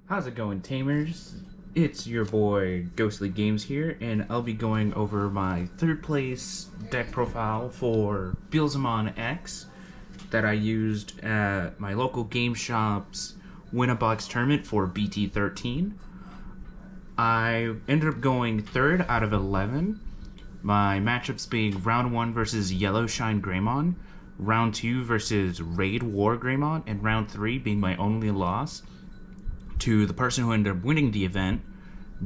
How's it going, Tamers? It's your boy Ghostly Games here, and I'll be going over my third place deck profile for Beelzemon X that I used at my local game shop's Win-A-Box tournament for BT13. I ended up going 3rd out of 11. My matchups being round 1 versus Yellow Shine Greymon, round 2 versus Raid War Greymon, and round 3 being my only loss to the person who ended up winning the event,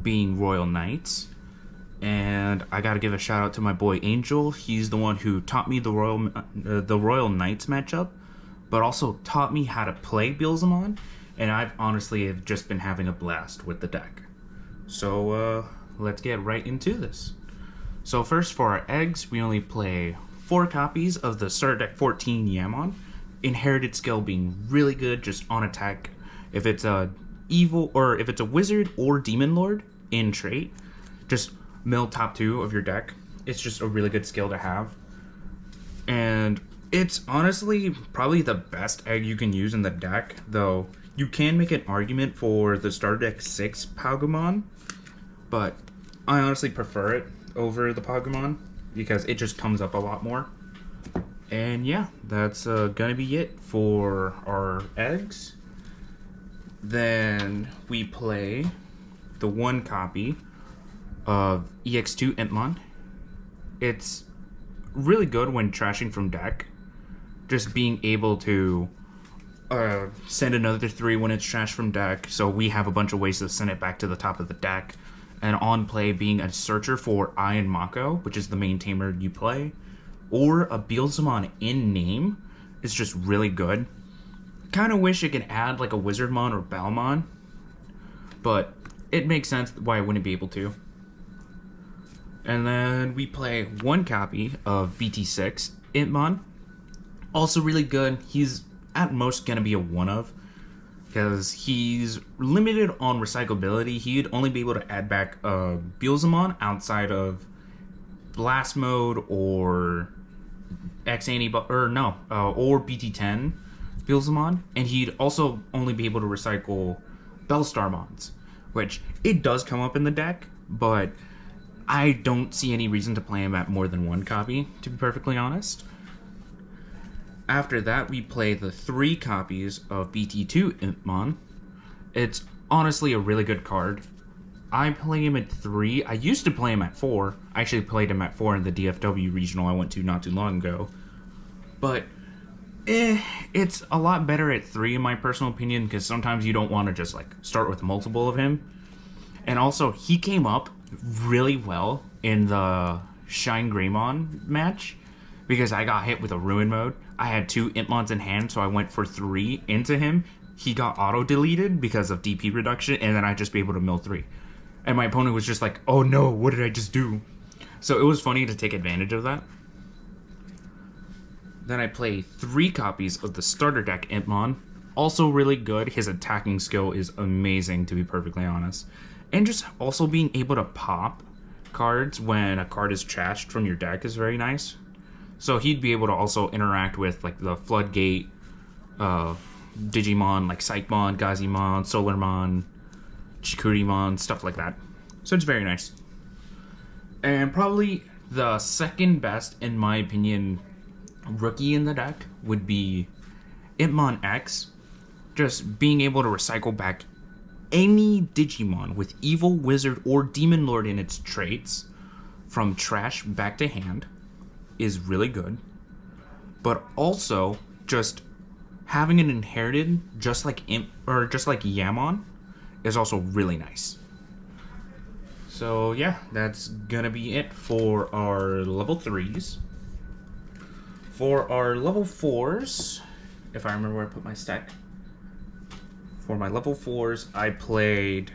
being Royal Knights. And I gotta give a shout out to my boy Angel. He's the one who taught me the Royal Knights matchup, but also taught me how to play Beelzemon. And I've honestly just been having a blast with the deck. So let's get right into this. So first, for our eggs, we only play 4 copies of the Starter Deck 14 Yamon. Inherited skill being really good, just on attack. If it's a evil, or if it's a wizard or demon lord in trait, just mill top 2 of your deck. It's just a really good skill to have. And it's honestly probably the best egg you can use in the deck, though you can make an argument for the Starter Deck 6 Pagumon, but I honestly prefer it over the Pagumon because it just comes up a lot more. And yeah, that's gonna be it for our eggs. Then we play the 1 copy of EX2 Entmon. It's really good when trashing from deck. Just being able to send another 3 when it's trashed from deck, so we have a bunch of ways to send it back to the top of the deck. And on play, being a searcher for I and Mako, which is the main tamer you play, or a Beelzemon in name, is just really good. Kind of wish it could add like a Wizardmon or Balmon, but it makes sense why I wouldn't be able to. And then we play 1 copy of BT6 Intmon. Also really good. He's at most gonna be a 1-of, because he's limited on recyclability. He'd only be able to add back Beelzemon outside of Blast Mode or or BT10 Beelzemon, and he'd also only be able to recycle Bellstarmons, which it does come up in the deck, but I don't see any reason to play him at more than 1 copy, to be perfectly honest. After that, we play the 3 copies of BT2 Impmon. It's honestly a really good card. I play him at 3. I used to play him at 4. I actually played him at 4 in the DFW regional I went to not too long ago. But it's a lot better at 3 in my personal opinion, because sometimes you don't want to just like start with multiple of him. And also, he came up really well in the Shine Greymon match, because I got hit with a Ruin mode. I had 2 Impmons in hand, so I went for 3 into him. He got auto-deleted because of DP reduction, and then I'd just be able to mill 3. And my opponent was just like, oh no, what did I just do? So it was funny to take advantage of that. Then I play 3 copies of the Starter Deck Impmon. Also really good. His attacking skill is amazing, to be perfectly honest. And just also being able to pop cards when a card is trashed from your deck is very nice. So he'd be able to also interact with like the Floodgate Digimon, like Psychmon, Gazimon, Solarmon, Chikurimon, stuff like that. So it's very nice. And probably the second best, in my opinion, rookie in the deck would be Beelzemon X. Just being able to recycle back any Digimon with Evil, Wizard, or Demon Lord in its traits from trash back to hand is really good. But also, just having an inherited, just like Yamon, is also really nice. So yeah, that's gonna be it for our level 3s. For our level 4s, if I remember where I put my stack. For my level 4s, I played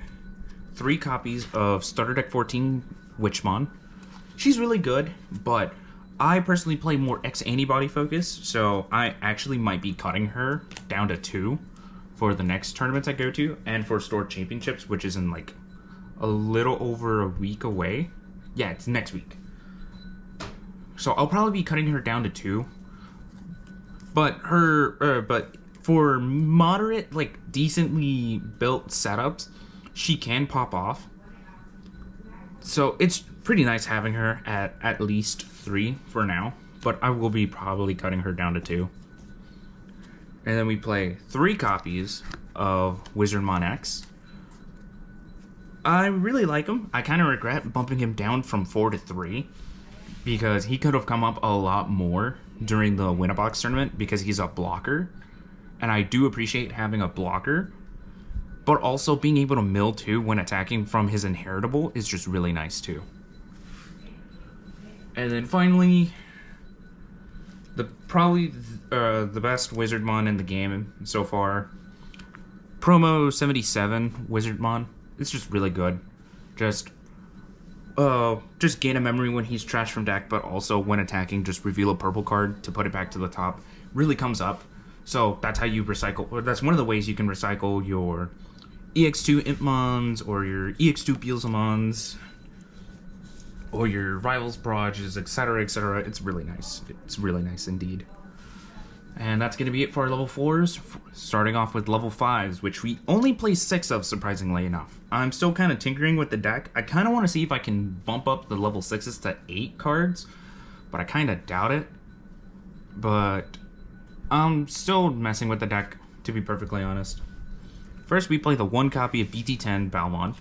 3 copies of Starter Deck 14 Witchmon. She's really good, but I personally play more X antibody focus, so I actually might be cutting her down to 2 for the next tournaments I go to, and for Store Championships, which is in like a little over a week away. Yeah, it's next week. So I'll probably be cutting her down to 2. But for moderate, like decently built setups, she can pop off. So it's pretty nice having her at least 3 for now, but I will be probably cutting her down to 2. And then we play 3 copies of Wizardmon X. I really like him. I kind of regret bumping him down from 4 to 3 because he could have come up a lot more during the Win-A-Box tournament because he's a blocker. And I do appreciate having a blocker, but also being able to mill too when attacking from his inheritable is just really nice too. And then finally, probably the best Wizardmon in the game so far, Promo 77 Wizardmon. It's just really good. Just gain a memory when he's trashed from deck, but also when attacking, just reveal a purple card to put it back to the top. Really comes up. So that's how you recycle, or that's one of the ways you can recycle your EX2 Impmons, or your EX2 Beelzemons, or your Rivals Barrages, etc., etc. It's really nice. It's really nice indeed. And that's going to be it for our level 4s, starting off with level 5s, which we only play 6 of, surprisingly enough. I'm still kind of tinkering with the deck. I kind of want to see if I can bump up the level 6s to 8 cards, but I kind of doubt it. But I'm still messing with the deck, to be perfectly honest. First, we play the 1 copy of BT10 Balmon.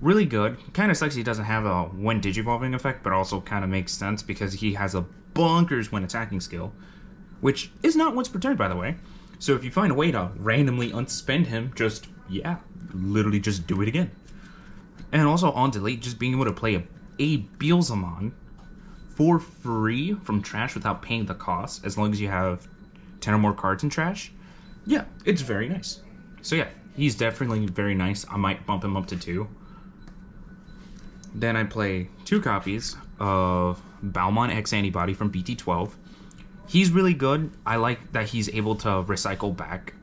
Really good. Kind of sucks he doesn't have a when digivolving effect, but also kind of makes sense because he has a bonkers when attacking skill, which is not once per turn, by the way. So if you find a way to randomly unspend him, literally just do it again. And also on delete, just being able to play a Beelzemon for free from trash without paying the cost, as long as you have 10 or more cards in trash. Yeah, it's very nice. So yeah, he's definitely very nice. I might bump him up to 2. Then I play 2 copies of Beelzemon X Antibody from BT12. He's really good. I like that he's able to recycle back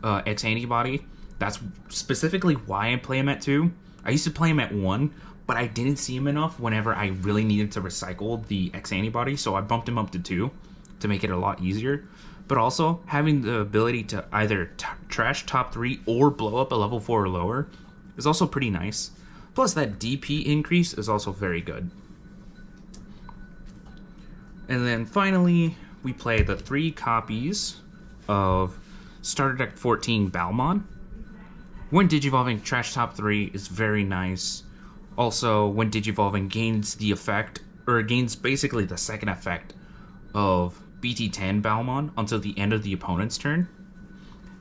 X Antibody. That's specifically why I play him at 2. I used to play him at 1, but I didn't see him enough whenever I really needed to recycle the X Antibody, so I bumped him up to 2 to make it a lot easier. But also, having the ability to either trash top 3 or blow up a level 4 or lower is also pretty nice. Plus, that DP increase is also very good. And then finally, we play the 3 copies of Starter Deck 14 Balmon. When digivolving, trash top 3 is very nice. Also, when digivolving, gains the effect, or gains basically the second effect of BT10 Balmon until the end of the opponent's turn.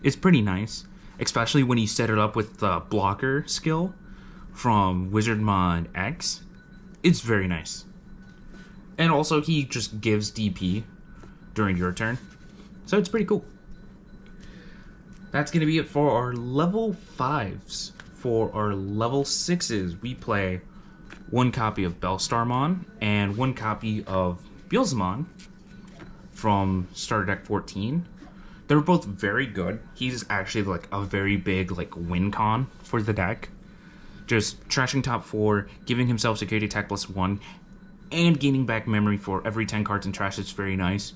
It's pretty nice, especially when you set it up with the blocker skill from Wizardmon X. It's very nice. And also, he just gives DP during your turn, so it's pretty cool. That's going to be it for our level 5s. For our level 6s, we play 1 copy of Bellstarmon and 1 copy of Beelzemon from Starter Deck 14. They're both very good. He's actually like a very big win con for the deck. Just trashing top 4, giving himself security attack +1, and gaining back memory for every 10 cards in trash is very nice.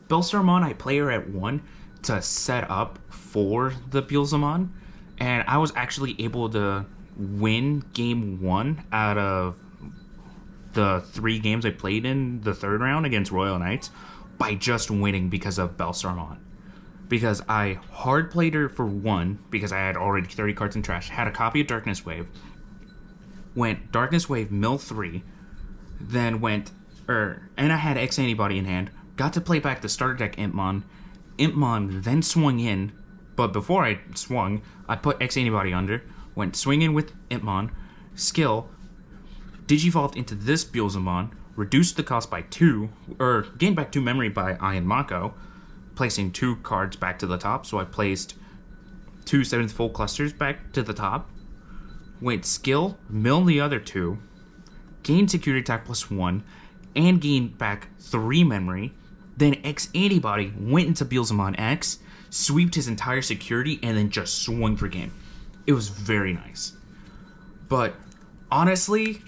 Bellstarmon, I play her at 1 to set up for the Beelzemon, and I was actually able to win game 1 out of the 3 games I played in the 3rd round against Royal Knights by just winning because of Bellstarmon. Because I hard played her for 1 because I had already 30 cards in trash, had a copy of Darkness Wave, went Darkness Wave mill 3, then and I had X Antibody in hand, got to play back the starter deck Impmon. Impmon then swung in, but before I swung, I put X Antibody under, went swinging with Impmon, skill, digivolved into this Beelzemon, reduced the cost by 2, or gained back 2 memory by Iron Mako, placing 2 cards back to the top, so I placed 2 7th full clusters back to the top, went skill, mill the other 2, gained security attack +1, and gained back 3 memory, then X Antibody went into Beelzemon X, sweeped his entire security, and then just swung for game. It was very nice. But honestly,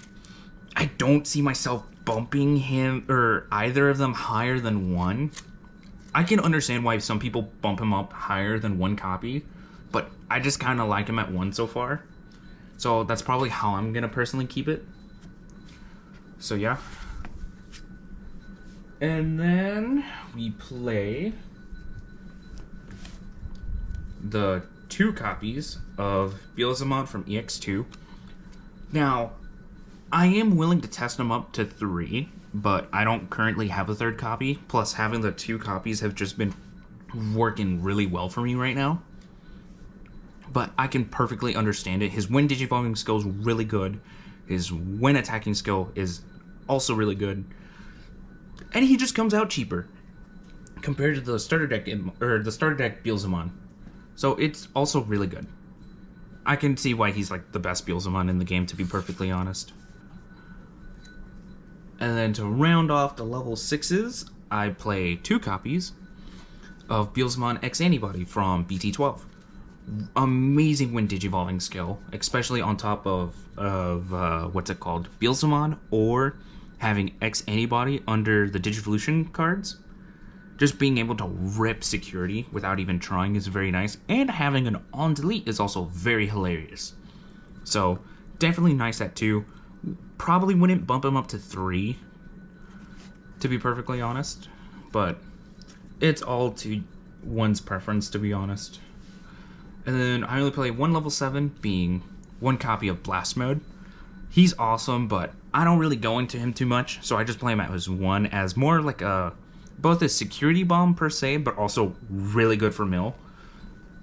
I don't see myself bumping him or either of them higher than 1. I can understand why some people bump him up higher than one copy, but I just kind of like him at 1 so far. So that's probably how I'm gonna personally keep it. So yeah. And then we play the 2 copies of Beelzemon from EX2. Now, I am willing to test them up to 3, but I don't currently have a 3rd copy. Plus, having the 2 copies have just been working really well for me right now. But I can perfectly understand it. His wind digivolving skill is really good. His wind attacking skill is also really good. And he just comes out cheaper compared to the starter deck Beelzemon. So it's also really good. I can see why he's like the best Beelzemon in the game, to be perfectly honest. And then to round off the level 6s, I play 2 copies of Beelzemon X Antibody from BT12. Amazing wind digivolving skill, especially on top of what's it called, Beelzemon, or having X Antibody under the Digivolution cards. Just being able to rip security without even trying is very nice, and having an on delete is also very hilarious. So definitely nice at 2. Probably wouldn't bump him up to 3, to be perfectly honest, but it's all to one's preference, to be honest. And then I only play 1 level 7, being 1 copy of Blast Mode. He's awesome, but I don't really go into him too much, so I just play him as 1, as more like both a security bomb per se, but also really good for mill.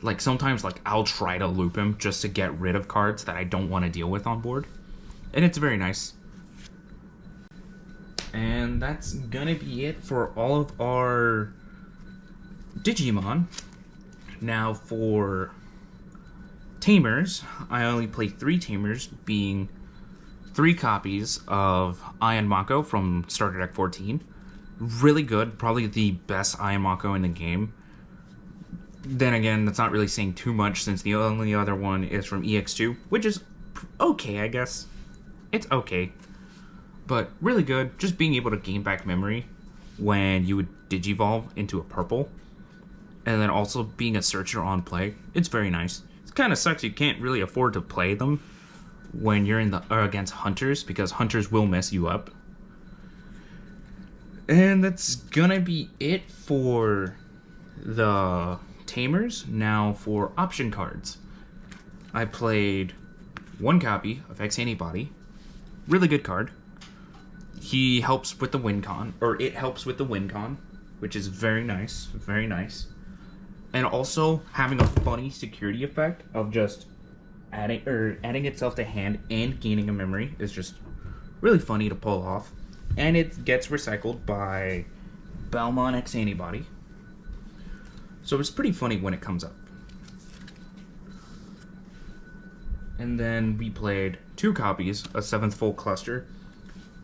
Like sometimes I'll try to loop him just to get rid of cards that I don't want to deal with on board. And it's very nice. And that's gonna be it for all of our Digimon. Now for Tamers, I only play 3 Tamers, being 3 copies of Iron Mako from Starter Deck 14. Really good, probably the best Iron Mako in the game. Then again, that's not really saying too much since the only other one is from EX2, which is okay, I guess. It's okay. But really good, just being able to gain back memory when you would Digivolve into a purple. And then also being a searcher on play, it's very nice. It kind of sucks you can't really afford to play them when you're against hunters, because hunters will mess you up. And that's gonna be it for the Tamers. Now for option cards, I played 1 copy of X Antibody. Really good card. He helps with the win con, or it helps with the win con, which is very nice, very nice. And also having a funny security effect of just adding itself to hand and gaining a memory is just really funny to pull off. And it gets recycled by Beelzemon X Antibody. So it's pretty funny when it comes up. And then we played 2 copies of 7th Full Cluster.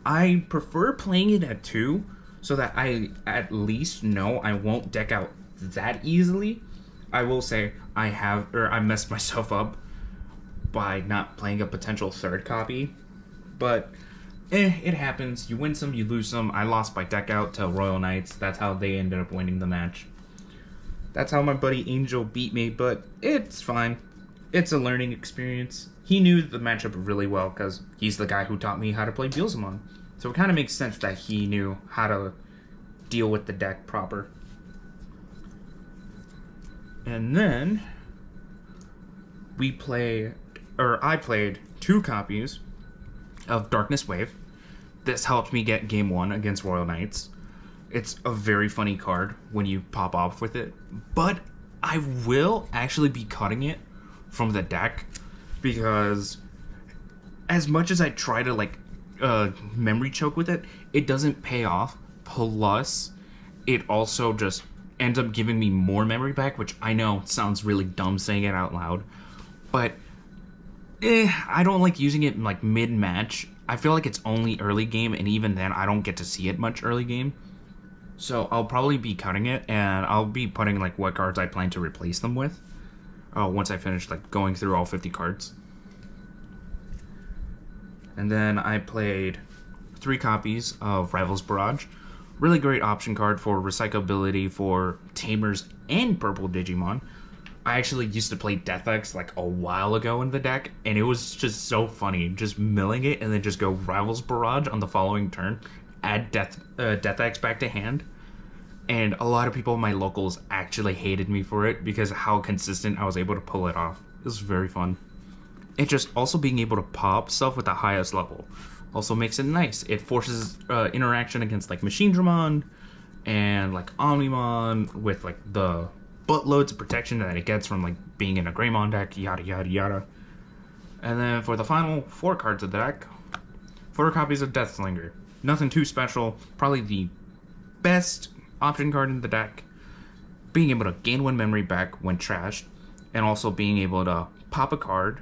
I prefer playing it at 2 so that I at least know I won't deck out that easily. I will say I messed myself up by not playing a potential 3rd copy, but it happens. You win some, you lose some. I lost by deck out to Royal Knights. That's how they ended up winning the match. That's how my buddy Angel beat me, but it's fine. It's a learning experience. He knew the matchup really well because he's the guy who taught me how to play Beelzemon. So it kind of makes sense that he knew how to deal with the deck proper. And then I played 2 copies of Darkness Wave. This helped me get game 1 against Royal Knights. It's a very funny card when you pop off with it, but I will actually be cutting it from the deck because as much as I try to memory choke with it, it doesn't pay off. Plus, it also just ends up giving me more memory back, which I know sounds really dumb saying it out loud, but I don't like using it in mid-match. I feel like it's only early game, and even then I don't get to see it much early game. So I'll probably be cutting it, and I'll be putting what cards I plan to replace them with once I finish going through all 50 cards. And then I played 3 copies of Rivals Barrage. Really great option card for recyclability for Tamers and purple Digimon. I actually used to play Death X like a while ago in the deck, and it was just so funny. Just milling it and then just go Rivals Barrage on the following turn, add Death X back to hand. And a lot of people in my locals actually hated me for it because of how consistent I was able to pull it off. It was very fun. And just also being able to pop stuff with the highest level also makes it nice. It forces interaction against like Machine Dramon and like Omnimon with like the buttloads of protection that it gets from like being in a Greymon deck, yada yada yada. And then for the final 4 cards of the deck, 4 copies of Deathslinger. Nothing too special. Probably the best option card in the deck. Being able to gain 1 memory back when trashed, and also being able to pop a card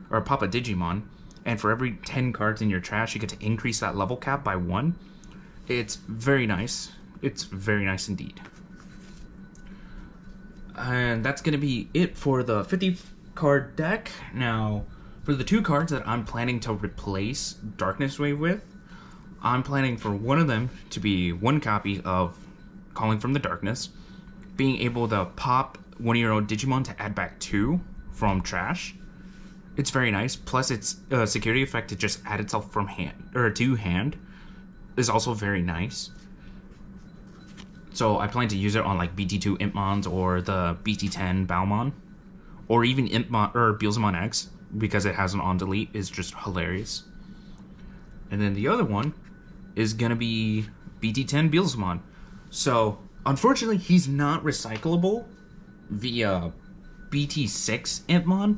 or pop a Digimon, and for every 10 cards in your trash you get to increase that level cap by 1. It's very nice. It's very nice indeed. And that's going to be it for the 50 card deck. Now, for the 2 cards that I'm planning to replace Darkness Wave with, I'm planning for one of them to be 1 copy of Calling from the Darkness, being able to pop one of your own Digimon to add back 2 from trash. It's very nice. Plus, its security effect to just add itself from hand or to hand is also very nice. So I plan to use it on like BT2 Impmons or the BT10 Balmon, or even Impmon or Beelzemon X, because it has an on delete is just hilarious. And then the other one is gonna be BT10 Beelzemon. So unfortunately, he's not recyclable via BT6 Impmon,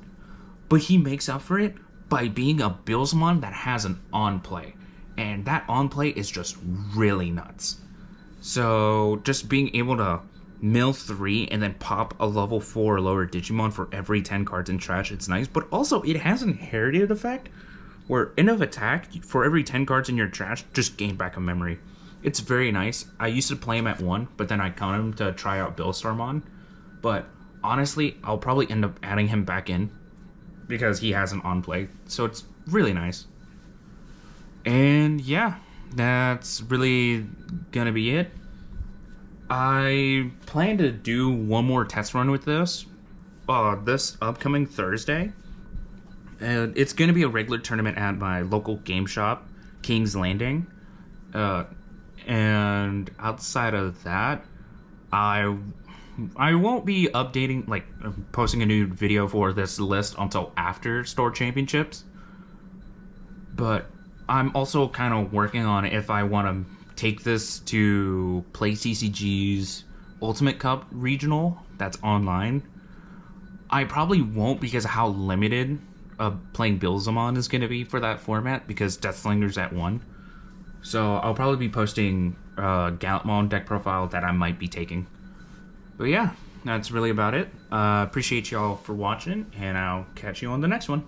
but he makes up for it by being a Beelzemon that has an on play, and that on play is just really nuts. So just being able to mill 3 and then pop a level 4 or lower Digimon for every 10 cards in trash, it's nice. But also it has an inherited effect where end of attack, for every 10 cards in your trash, just gain back a memory. It's very nice. I used to play him at 1, but then I count him to try out Beelstormon. But honestly, I'll probably end up adding him back in because he has an on play. So it's really nice. And yeah, that's really gonna be it. I plan to do one more test run with this upcoming Thursday. And it's gonna be a regular tournament at my local game shop, King's Landing. And outside of that, I won't be updating, like posting a new video for this list until after Store Championships. But I'm also kind of working on if I want to take this to play CCG's Ultimate Cup Regional that's online. I probably won't because of how limited playing Beelzemon is going to be for that format, because Deathslinger's at 1. So I'll probably be posting Gallantmon deck profile that I might be taking. But yeah, that's really about it. Appreciate y'all for watching, and I'll catch you on the next one.